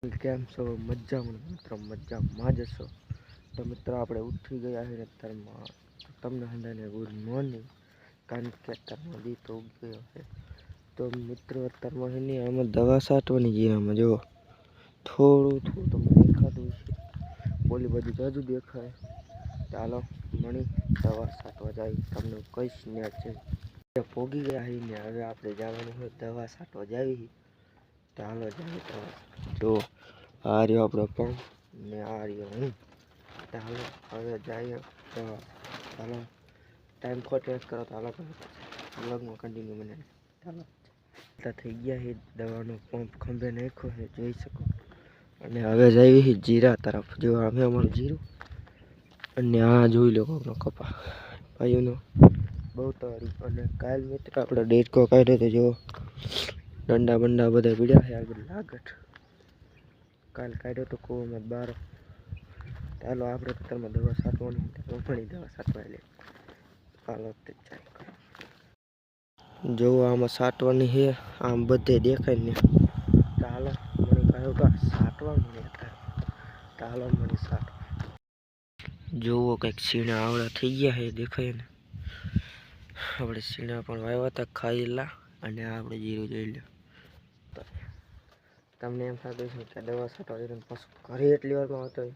કેમ છો? મજામાં મિત્રો, મજામાં જ છો. તો મિત્રો આપણે ઉઠી ગયા છે અત્યારમાં. તમને બધાને ગુડ મોર્નિંગ, કારણ કે અત્યારમાં દી તો ઉગી ગયો છે. તો મિત્રો અત્યારમાં એની આમાં દવા છાંટવાની જીરામાં જો થોડું તમને દેખાતું છે, ઓલી બધી જાજુ દેખાય. ચાલો મણી દવા છાંટવા જાય, તમને કહીશ ને છે પોગી ગયા છે ને હવે આપણે જવાનું હોય દવા છાંટવા જાવી. ચાલો જાય દવા જો આ રહ્યો આપણો પંપ ને આ રહ્યો હું. ચાલો હવે જઈએ દવા. ચાલો ટાઈમ ખોટ કરો તો હાલો બ્લોગમાં કન્ટિન્યુ બને. ચાલો એટલા થઈ ગયા છે, દવાનો પંપ ખંભે નાખ્યો છે જોઈ શકો. અને હવે જઈએ જીરા તરફ. જો અમે અમારું જીરું અને આ જોઈ લો આપણો કપા ભાઈઓનો બહુ તારી. અને કાલ મિત્ર આપણે ડેટકો કાઢ્યો તો જો દંડા બંડા બધા પીડ્યા છે આગળ લાગટ. કાલ કાઢ્યો તો કૂવામાં બાર. ચાલો આપણે ખેતરમાં દવા છાંટવાની ઘણી દવા છાંટવા લે. ચાલો તે ચાલ કરો. જો આમાં છાંટવાની છે, આમ બધે દેખાય ને. ચાલો મને કહ્યું કે છાંટવા મને ચાલો મને છાંટવા. જોવો કંઈક સીણા આવડા થઈ ગયા છે, દેખાય ને. આપણે સીણા પણ વાવ્યા હતા ખાઈલા. અને આપણે જીરું જોઈ લો. તમને એમ થતું છે કે દવા છાંટવા જઈને પાછું ઘરે એટલી વારમાં આવતો હોય,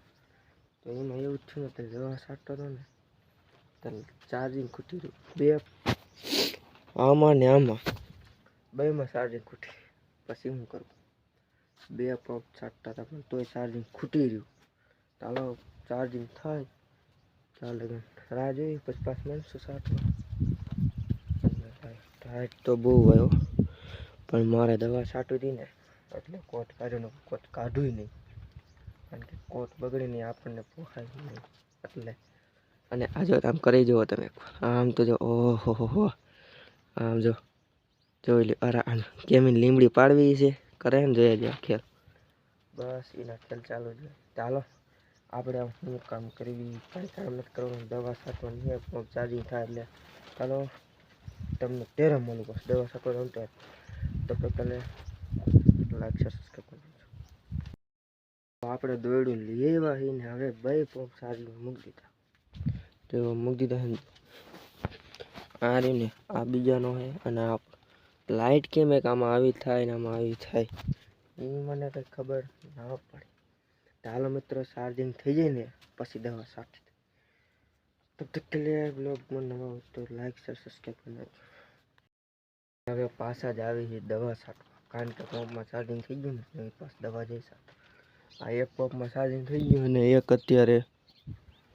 તો એમાં એવું જ થયું ને. દવા છાંટતો હતો ને ત્યારે ચાર્જિંગ ખૂટી રહ્યું. બે આમાં ને આમાં બેમાં ચાર્જિંગ ખૂટી. પછી શું કરું? બે પંપ છાંટતા હતા પણ તોય ચાર્જિંગ ખૂટી રહ્યું. ચાલો ચાર્જિંગ થાય ચાલો રાહ જોઈએ પછી પાછું મળશું છાંટવા. ટાઈટ તો બહુ આવ્યો પણ મારે દવા છાંટવી હતી ને એટલે કોટ કાઢ્યો. કોટ કાઢ્યું નહીં, કારણ કે કોટ બગડે નહીં, આપણને પોખાય નહીં એટલે. અને આ જો આમ કરી જુઓ તમે, આમ તો જો ઓહો હો, આમ જો જોઈ લો. અરે કેમી લીમડી પાડવી છે કરે ને જોઈએ જો ખેલ. બસ એના ખેલ ચાલુ છે. ચાલો આપણે શું કામ કરવી, કાંઈ કામ નથી કરવાનું, દવા છાંટવાની છે. પંપ ચાર્જિંગ થાય એટલે ચાલો તમને તેરે મળું બસ દવા છાંટવા રમતો. તો પહેલાં લાઈક શેર સબસ્ક્રાઈબ કરજો. આપણે દોડ્યું લઈ આવ્યા છીએ ને હવે બે પંપ ચાર્જિંગ મૂકી દીધા. તો મૂકી દીધા આ રહ્યું ને, આ બીજાનો છે. અને આ લાઇટ કેમ એક આમાં આવી થાય ને આમાં આવી થાય એ મને કંઈ ખબર ના પડે. ચાલો મિત્રો ચાર્જિંગ થઈ જાય ને પછી દવા છાંટી. તબ તક કે लिए બ્લોગમાં નવા હોય તો લાઈક શેર સબસ્ક્રાઈબ કરી નાખજો. હવે પાછા જ આવી છે દવા છાંટવા, કારણ કે પંપમાં ચાર્જિંગ થઈ ગયું ને એ પાછું દવા જઈ છાંટવા. આ એક પંપમાં ચાર્જિંગ થઈ ગયું અને એક અત્યારે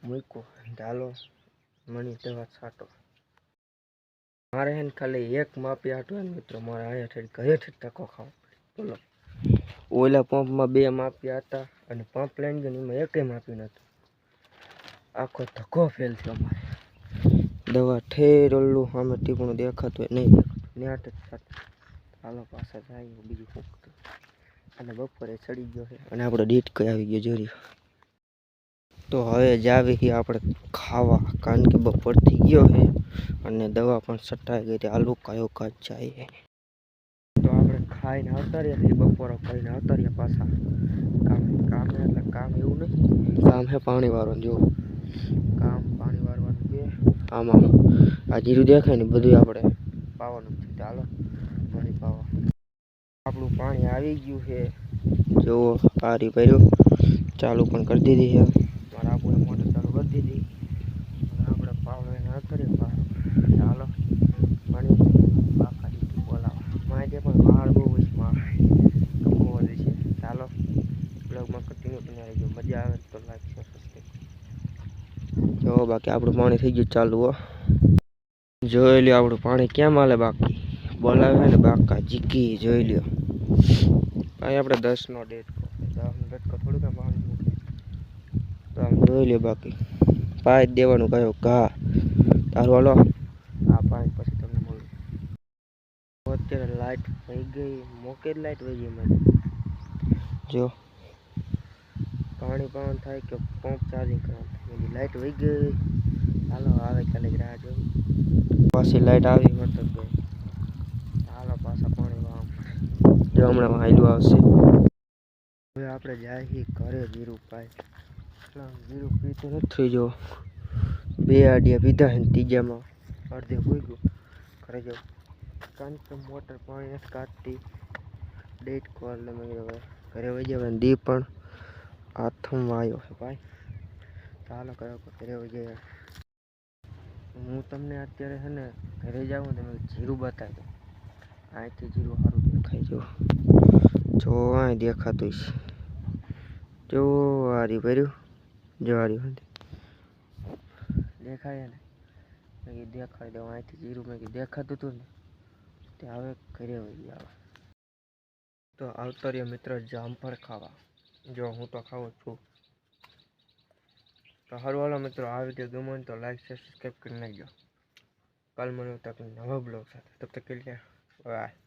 મૂક્યો. ચાલો મણી દવા છાંટો. મારે હે ને ખાલી એક માપી આટવા ને મિત્રો, મારે અહીંયા ઘરેથી ટકો ખાવો બોલો. ઓલા પંપમાં બે માપ્યા હતા અને પંપ લઈને ગયો એમાં એકેય માપી નહોતું. આખો ધક્કો ફેલ થયો મારે. દવા ઠેર ઓલું સામે ટીપણું દેખાતું નહીં દેખાતું નેટ જ છાંટું. ચાલો પાછા જાય બીજું ફૂંકતું. અને બપોરે ચડી ગયો છે અને આપણો ડીટ કઈ આવી ગયો જોરી. તો હવે જ આવી આપણે ખાવા, કારણ કે બપોર થઈ ગયો છે અને દવા પણ છટાઈ ગઈ હતી. આલુ કયો કાચ જાય. તો આપણે ખાઈને આવતા રહ્યા છીએ, બપોરો ખાઈને આવતા રહ્યા પાછા કામ એટલે કામ એવું નહીં, કામ છે પાણી વાળવાનું. જો કામ પાણી વાળવાનું છે આમાં. આ જીરું દેખાય ને બધું આપણે પાવાનું છે. ચાલો પાણી પાવા. આપણું પાણી આવી ગયું છે. જો પારી ભર્યું ચાલુ પણ કરી દીધી છે. મારા આપણે મોટર ચાલુ કરી દીધી. આપણે પાવડો આવતા રહ્યા. ચાલો પાણી બાકા દીધું બોલાવા મારે પણ વાળ બહુ વિશમાં કમવો છે. ચાલો બ્લોગમાં કન્ટિન્યુ બની રહેજો. મજા આવે તો લાઈક શેર સબસ્ક્રાઈબ જો. બાકી આપણું પાણી થઈ ગયું ચાલુ હો. જોઈ લ્યો આપણું પાણી કેમ હાલે. બાકી બોલાવે ને બાકા જીકી જોઈ લ્યો. અહીં આપણે 10નો ડેટકો, 10નો ડેટકો થોડું કામ પાણી મૂકે તો આમ જોઈ લ્યો. બાકી પાઈ દેવાનું કયો ઘા તારું હાલો. આ પાણી પછી તમને મળું. અત્યારે લાઈટ વહી ગઈ, મોકે જ લાઈટ વહી ગઈ મને. જો પાણી પાવાનું થાય કે પંપ ચાર્જિંગ કરવાનું થાય, લાઈટ વહી ગઈ. ચાલો આવે કાલે રાહ જોઈ. પાછી લાઈટ આવી વળતર ગઈ. ચાલો પાછા પાણી વાળવા જો હમણાં હાઈલું આવશે. હવે આપણે જાય છીએ ઘરે જીરું પાય. જીરું પીતો નથી જો 2 આડિયા પીધા ને ત્રીજામાં અડધે હોઈ ગયું. ઘરે જાઉં કારણ કે મોટર પાણી નથી કાઢતી. ડેટ કોલ મેં કીધું ઘરે વહી જવાય. દી પણ હાથમાં આવ્યો છે ભાઈ. ચાલો કરો ઘરે વહી જાય. હું તમને અત્યારે છે ને ઘરે જાઉં તમે જીરું બતાવી દઉં. અહીંથી જીરું સારું દેખાય જો અહીં દેખાતું છે. જો હારી ભર્યું જો હારી દેખાય ને મેં કીધું દેખાડી દઉં. અહીંથી જીરું મેં કીધું દેખાતું હતું ને તે હવે ઘરે વહી આવે. તો આવતો રહ્યો મિત્રો જામફળ ખાવા. જો હું તો ખાઉં છું. તો સારું હાલો મિત્રો, આ વિડીયો ગમ્યો હોય તો લાઈક શેર સબસ્ક્રાઈબ કરી નાખજો. કાલ મને તક નવા બ્લોગ સાથે તબ તક કે લીએ બાય.